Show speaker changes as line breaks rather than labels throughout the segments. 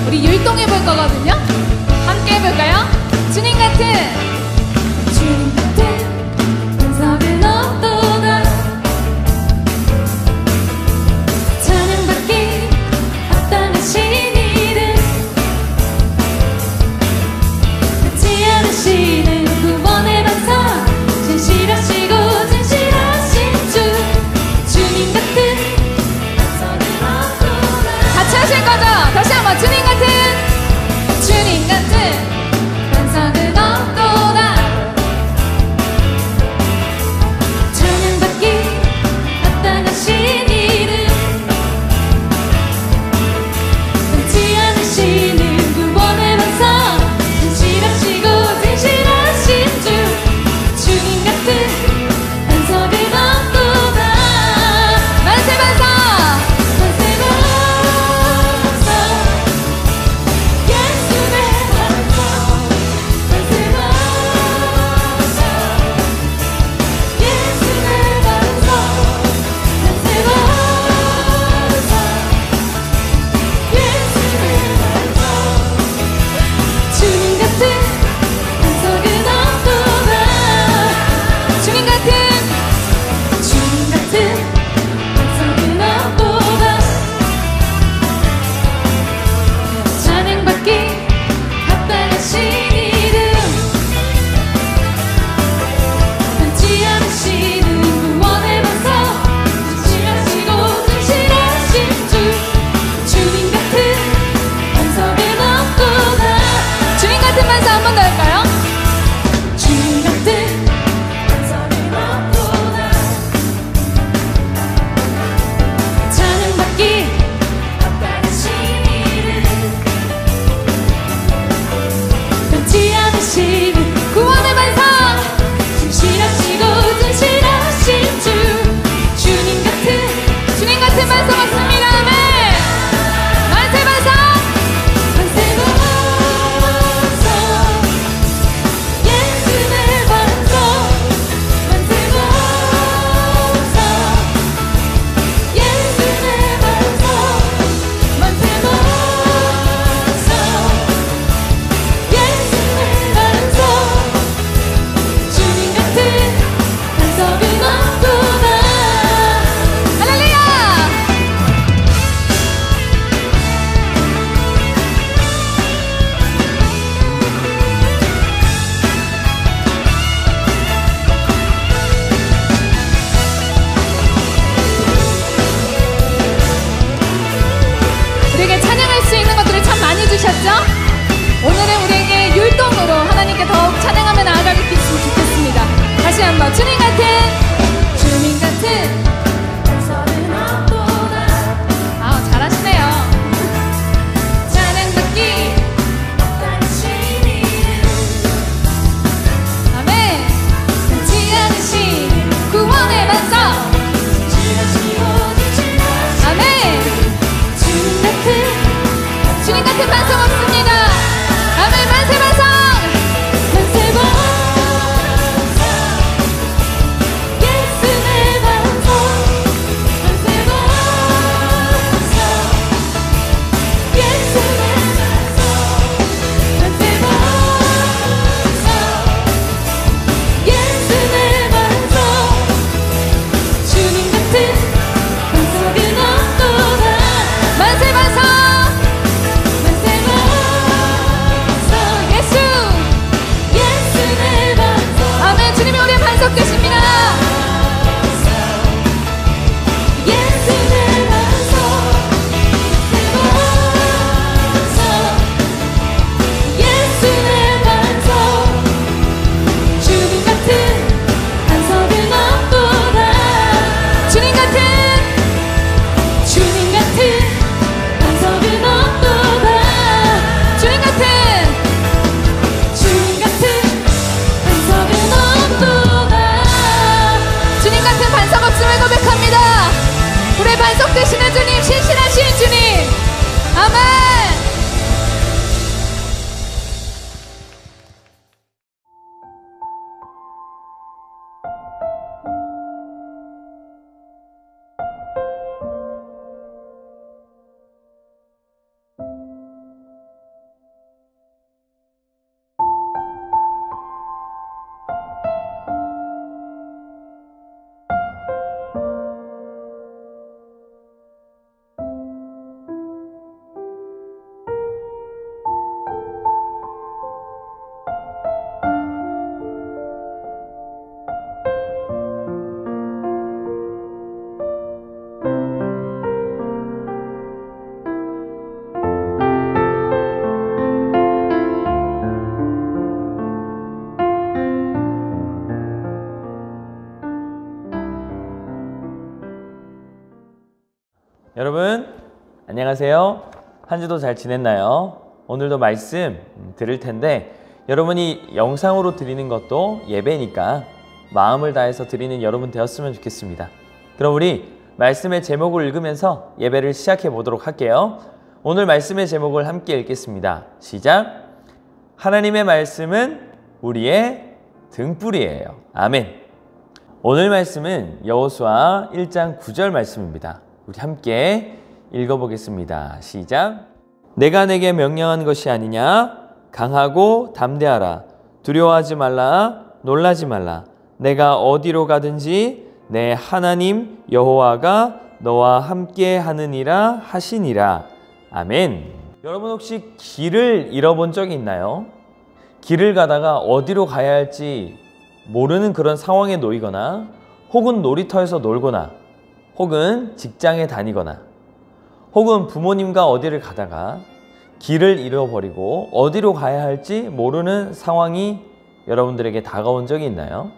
우리 율동해 볼 거거든요. 함께 해볼까요? 주님 같은 은석을 얻도다 찬양받기 합당하신 이름 잊지 않으시는 구원의 반사 진실하시고 진실하신 주 주님 같은 은석을 얻도다 같이 하실 거죠? 다시 한번 주님 같은 반석을 얻도다 찬양받기 합당하신 이름 변치 않으시는 구원의 반사 진실하시고 진실하신 주 주님 같은 반석을 얻도다 만세 반석 만세 반석 예수의 반석 만세 반석 예수의 반석 만세 반석 예수의 반석 주님 같은 반석은 없도다 주님 같은 반석은 없도다 찬양받기 합당하신 이름 변치 않으시는 구원의 반석 진실하시고 진실하신 주 주님 같은 반석은 없도다 주님 같은 반석 한 번 더 할까요? 주님 같은 반석은 없도다 찬양받기 합당하신 이름 변치 않으시는 구원의 반석 진실하시고 진실하신 주 주님 같은 반석 없습니다 아멘 만세 반석 만세 반석 예수의 반석 만세 반석 예수의 반석 만세 반석 예수의 반석 주님 같은 반석은 없도다 할렐루야 우리에게 찬양할 수 있는 것들을 참 많이 주셨죠? 오늘은 우리에게 율동으로 하나님께 더욱 찬양하며 나아가겠으면 좋겠습니다. 다시 한번 주님 같은 반석은 없도다 아 잘하시네요. 찬양받기 합당하신 이름 아멘 변치 않으신 구원의 반석 아멘 주님 같은 반석 없습니다 아멘 만세 반석 만세 반석 믿음의 반석 되시는 주님, 신실하신 주님. 아멘.
여러분 안녕하세요. 한 주도 잘 지냈나요? 오늘도 말씀 들을 텐데 여러분이 영상으로 드리는 것도 예배니까 마음을 다해서 드리는 여러분 되었으면 좋겠습니다. 그럼 우리 말씀의 제목을 읽으면서 예배를 시작해 보도록 할게요. 오늘 말씀의 제목을 함께 읽겠습니다. 시작! 하나님의 말씀은 우리의 등불이에요. 아멘. 오늘 말씀은 여호수아 1장 9절 말씀입니다. 우리 함께 읽어보겠습니다. 시작! 내가 내게 명령한 것이 아니냐? 강하고 담대하라. 두려워하지 말라. 놀라지 말라. 내가 어디로 가든지 내 하나님 여호와가 너와 함께 하느니라 하시니라. 아멘. 여러분 혹시 길을 잃어본 적이 있나요? 길을 가다가 어디로 가야 할지 모르는 그런 상황에 놓이거나 혹은 놀이터에서 놀거나 혹은 직장에 다니거나 혹은 부모님과 어디를 가다가 길을 잃어버리고 어디로 가야 할지 모르는 상황이 여러분들에게 다가온 적이 있나요?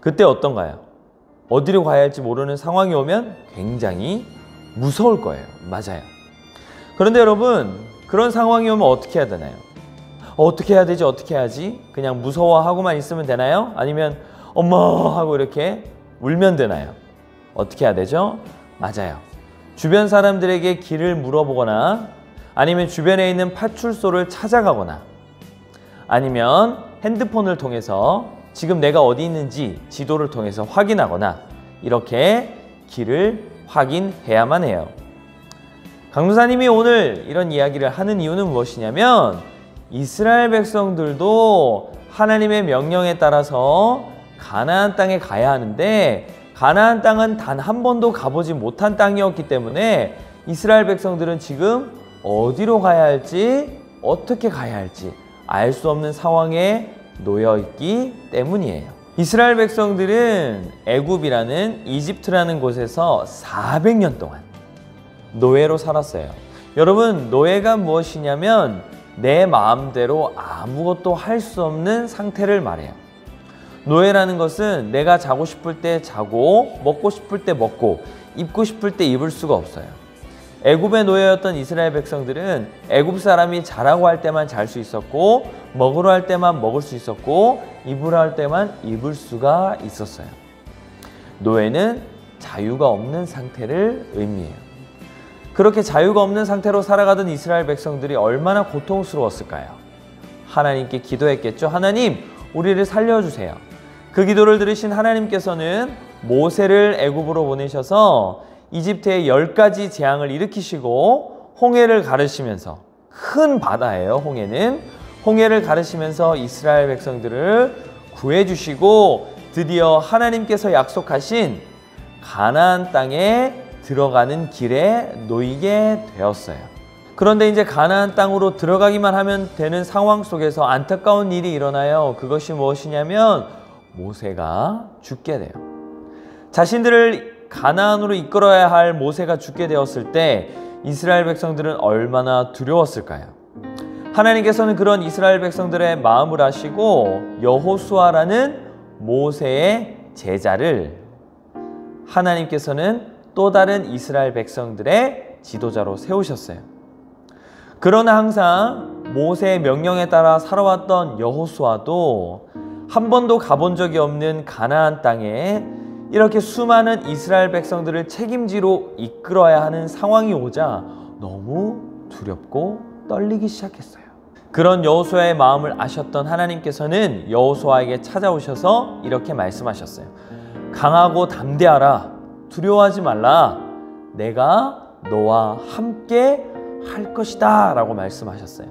그때 어떤가요? 어디로 가야 할지 모르는 상황이 오면 굉장히 무서울 거예요. 맞아요. 그런데 여러분 그런 상황이 오면 어떻게 해야 되나요? 어떻게 해야 되지? 어떻게 해야지? 그냥 무서워하고만 있으면 되나요? 아니면 엄마 하고 이렇게 울면 되나요? 어떻게 해야 되죠? 맞아요. 주변 사람들에게 길을 물어보거나 아니면 주변에 있는 파출소를 찾아가거나 아니면 핸드폰을 통해서 지금 내가 어디 있는지 지도를 통해서 확인하거나 이렇게 길을 확인해야만 해요. 강도사님이 오늘 이런 이야기를 하는 이유는 무엇이냐면 이스라엘 백성들도 하나님의 명령에 따라서 가나안 땅에 가야 하는데 가나안 땅은 단 한 번도 가보지 못한 땅이었기 때문에 이스라엘 백성들은 지금 어디로 가야 할지 어떻게 가야 할지 알 수 없는 상황에 놓여 있기 때문이에요. 이스라엘 백성들은 애굽이라는 이집트라는 곳에서 400년 동안 노예로 살았어요. 여러분 노예가 무엇이냐면 내 마음대로 아무것도 할 수 없는 상태를 말해요. 노예라는 것은 내가 자고 싶을 때 자고 먹고 싶을 때 먹고 입고 싶을 때 입을 수가 없어요. 애굽의 노예였던 이스라엘 백성들은 애굽 사람이 자라고 할 때만 잘 수 있었고 먹으러 할 때만 먹을 수 있었고 입으러 할 때만 입을 수가 있었어요. 노예는 자유가 없는 상태를 의미해요. 그렇게 자유가 없는 상태로 살아가던 이스라엘 백성들이 얼마나 고통스러웠을까요? 하나님께 기도했겠죠. 하나님, 우리를 살려주세요. 그 기도를 들으신 하나님께서는 모세를 애굽으로 보내셔서 이집트의 10가지 재앙을 일으키시고 홍해를 가르시면서 큰 바다예요. 홍해를 가르시면서 이스라엘 백성들을 구해주시고 드디어 하나님께서 약속하신 가나안 땅에 들어가는 길에 놓이게 되었어요. 그런데 이제 가나안 땅으로 들어가기만 하면 되는 상황 속에서 안타까운 일이 일어나요. 그것이 무엇이냐면 모세가 죽게 돼요. 자신들을 가나안으로 이끌어야 할 모세가 죽게 되었을 때 이스라엘 백성들은 얼마나 두려웠을까요? 하나님께서는 그런 이스라엘 백성들의 마음을 아시고 여호수아라는 모세의 제자를 하나님께서는 또 다른 이스라엘 백성들의 지도자로 세우셨어요. 그러나 항상 모세의 명령에 따라 살아왔던 여호수아도 한 번도 가본 적이 없는 가나안 땅에 이렇게 수많은 이스라엘 백성들을 책임지로 이끌어야 하는 상황이 오자 너무 두렵고 떨리기 시작했어요. 그런 여호수아의 마음을 아셨던 하나님께서는 여호수아에게 찾아오셔서 이렇게 말씀하셨어요. 강하고 담대하라. 두려워하지 말라. 내가 너와 함께 할 것이다 라고 말씀하셨어요.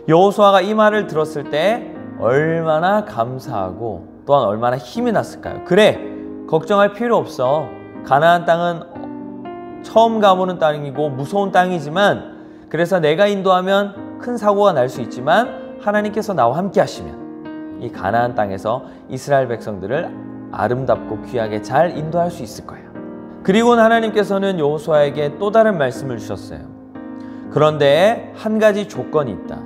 여호수아가 이 말을 들었을 때 얼마나 감사하고 또한 얼마나 힘이 났을까요? 그래, 걱정할 필요 없어. 가나안 땅은 처음 가보는 땅이고 무서운 땅이지만, 그래서 내가 인도하면 큰 사고가 날 수 있지만 하나님께서 나와 함께 하시면 이 가나안 땅에서 이스라엘 백성들을 아름답고 귀하게 잘 인도할 수 있을 거예요. 그리고 하나님께서는 여호수아에게 또 다른 말씀을 주셨어요. 그런데 한 가지 조건이 있다.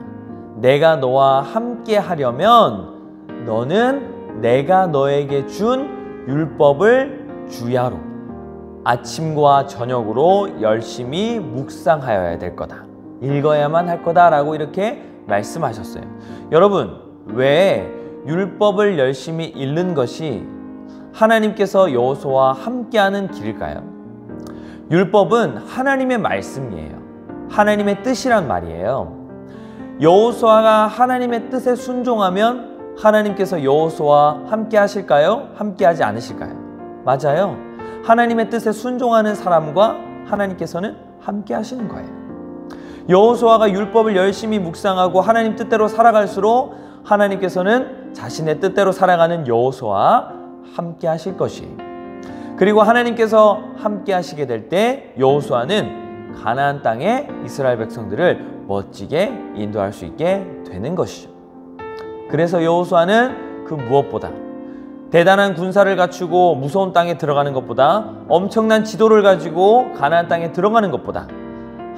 내가 너와 함께 하려면 너는 내가 너에게 준 율법을 주야로 아침과 저녁으로 열심히 묵상하여야 될 거다. 읽어야만 할 거다라고 이렇게 말씀하셨어요. 여러분, 왜 율법을 열심히 읽는 것이 하나님께서 여호수아와 함께하는 길일까요? 율법은 하나님의 말씀이에요. 하나님의 뜻이란 말이에요. 여호수아가 하나님의 뜻에 순종하면 하나님께서 여호수아와 함께 하실까요? 함께 하지 않으실까요? 맞아요. 하나님의 뜻에 순종하는 사람과 하나님께서는 함께 하시는 거예요. 여호수아가 율법을 열심히 묵상하고 하나님 뜻대로 살아갈수록 하나님께서는 자신의 뜻대로 살아가는 여호수아와 함께 하실 것이에요. 그리고 하나님께서 함께 하시게 될 때 여호수아는 가나안 땅에 이스라엘 백성들을 멋지게 인도할 수 있게 되는 것이죠. 그래서 여호수아는 그 무엇보다 대단한 군사를 갖추고 무서운 땅에 들어가는 것보다, 엄청난 지도를 가지고 가나안 땅에 들어가는 것보다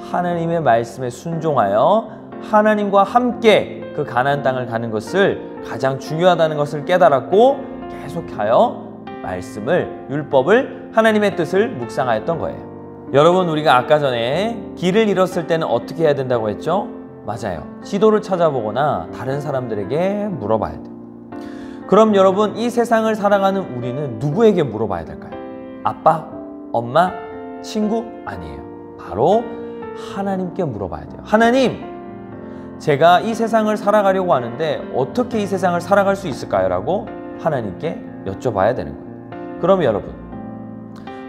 하나님의 말씀에 순종하여 하나님과 함께 그 가나안 땅을 가는 것을 가장 중요하다는 것을 깨달았고 계속하여 말씀을, 율법을, 하나님의 뜻을 묵상하였던 거예요. 여러분, 우리가 아까 전에 길을 잃었을 때는 어떻게 해야 된다고 했죠? 맞아요. 지도를 찾아보거나 다른 사람들에게 물어봐야 돼요. 그럼 여러분, 이 세상을 살아가는 우리는 누구에게 물어봐야 될까요? 아빠? 엄마? 친구? 아니에요. 바로 하나님께 물어봐야 돼요. 하나님, 제가 이 세상을 살아가려고 하는데 어떻게 이 세상을 살아갈 수 있을까요? 라고 하나님께 여쭤봐야 되는 거예요. 그럼 여러분,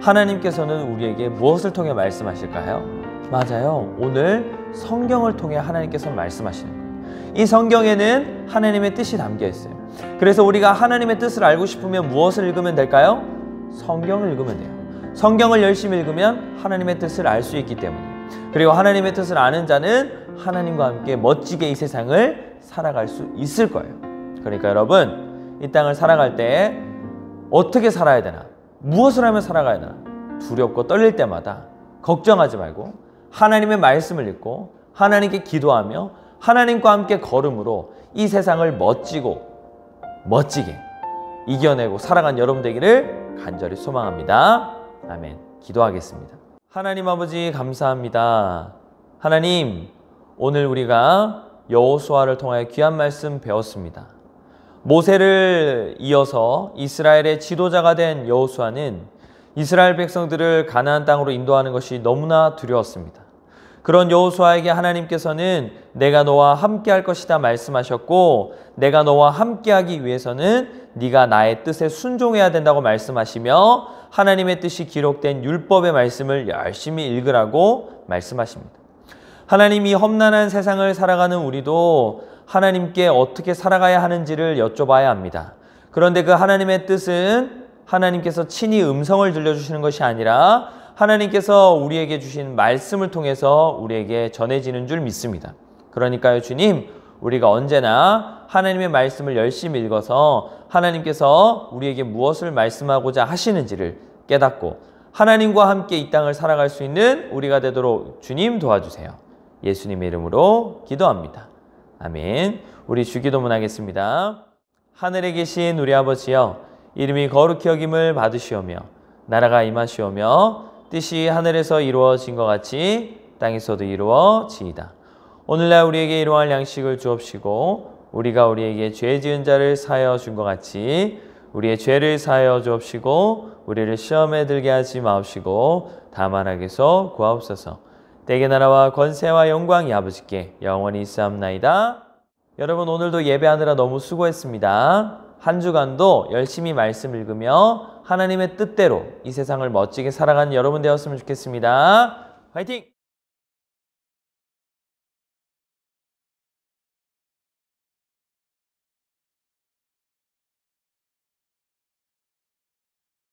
하나님께서는 우리에게 무엇을 통해 말씀하실까요? 맞아요. 오늘 성경을 통해 하나님께서 말씀하시는 거예요. 이 성경에는 하나님의 뜻이 담겨 있어요. 그래서 우리가 하나님의 뜻을 알고 싶으면 무엇을 읽으면 될까요? 성경을 읽으면 돼요. 성경을 열심히 읽으면 하나님의 뜻을 알 수 있기 때문이에요. 그리고 하나님의 뜻을 아는 자는 하나님과 함께 멋지게 이 세상을 살아갈 수 있을 거예요. 그러니까 여러분, 이 땅을 살아갈 때 어떻게 살아야 되나? 무엇을 하면 살아가야 되나? 두렵고 떨릴 때마다 걱정하지 말고 하나님의 말씀을 읽고 하나님께 기도하며 하나님과 함께 걸음으로 이 세상을 멋지게 이겨내고 살아간 여러분 되기를 간절히 소망합니다. 아멘. 기도하겠습니다. 하나님 아버지, 감사합니다. 하나님, 오늘 우리가 여호수아를 통하여 귀한 말씀 배웠습니다. 모세를 이어서 이스라엘의 지도자가 된 여호수아는 이스라엘 백성들을 가나안 땅으로 인도하는 것이 너무나 두려웠습니다. 그런 여호수아에게 하나님께서는 내가 너와 함께 할 것이다 말씀하셨고, 내가 너와 함께 하기 위해서는 네가 나의 뜻에 순종해야 된다고 말씀하시며 하나님의 뜻이 기록된 율법의 말씀을 열심히 읽으라고 말씀하십니다. 하나님이 험난한 세상을 살아가는 우리도 하나님께 어떻게 살아가야 하는지를 여쭤봐야 합니다. 그런데 그 하나님의 뜻은 하나님께서 친히 음성을 들려주시는 것이 아니라 하나님께서 우리에게 주신 말씀을 통해서 우리에게 전해지는 줄 믿습니다. 그러니까요, 주님, 우리가 언제나 하나님의 말씀을 열심히 읽어서 하나님께서 우리에게 무엇을 말씀하고자 하시는지를 깨닫고 하나님과 함께 이 땅을 살아갈 수 있는 우리가 되도록 주님 도와주세요. 예수님의 이름으로 기도합니다. 아멘. 우리 주기도문 하겠습니다. 하늘에 계신 우리 아버지여, 이름이 거룩히 여김을 받으시오며 나라가 임하시오며 뜻이 하늘에서 이루어진 것 같이 땅에서도 이루어지이다. 오늘날 우리에게 일용할 양식을 주옵시고 우리가 우리에게 죄 지은 자를 사하여 준 것 같이 우리의 죄를 사하여 주옵시고 우리를 시험에 들게 하지 마옵시고 다만 악에서 구하옵소서. 대개 나라와 권세와 영광이 아버지께 영원히 있사옵나이다. 여러분 오늘도 예배하느라 너무 수고했습니다. 한 주간도 열심히 말씀 읽으며 하나님의 뜻대로 이 세상을 멋지게 살아가는 여러분 되었으면 좋겠습니다. 화이팅!